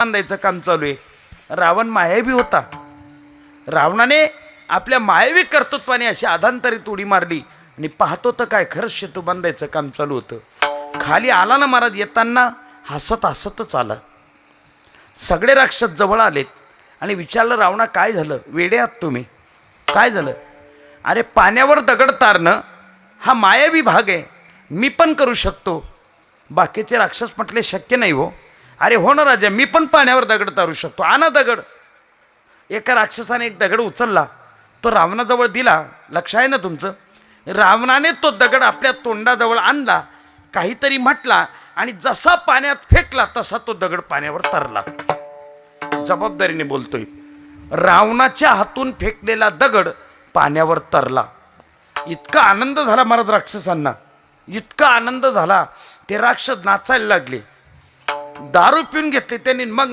बांधायचं काम चालू आहे। रावण मायावी होता। रावणाने आपल्या मायावी कर्तृत्वाने अशी आधांतरीत उडी मारली आणि पाहतो तर काय खरंच सेतू बांधायचं काम चालू होतं। खाली आला ना महाराज, येताना हसत हसतच आला। सगळे राक्षस जवळ आलेत आणि विचारलं, रावणा काय झालं, वेडे आहात तुम्ही, काय झालं? अरे पाण्यावर दगड तारणं हा मायावी भाग आहे, मी पण करू शकतो। बाकीचे राक्षस म्हटले शक्य नाही हो। अरे हो ना राजा, मी पण पाण्यावर दगड तारू शकतो, आणा दगड। एका राक्षसाने एक दगड उचलला, तो रावणाजवळ दिला, लक्ष आहे ना तुमचं? रावणाने तो दगड आपल्या तोंडाजवळ आणला, काहीतरी म्हटला आणि जसा पाण्यात फेकला तसा तो दगड पाण्यावर तरला। जबाबदारीने बोलतोय, रावणाच्या हातून फेकलेला दगड पाण्यावर तरला। इतका आनंद झाला महाराज राक्षसांना, इतका आनंद झाला, ते राक्षस नाचायला लागले, दारू पिऊन घेतले त्यांनी। मग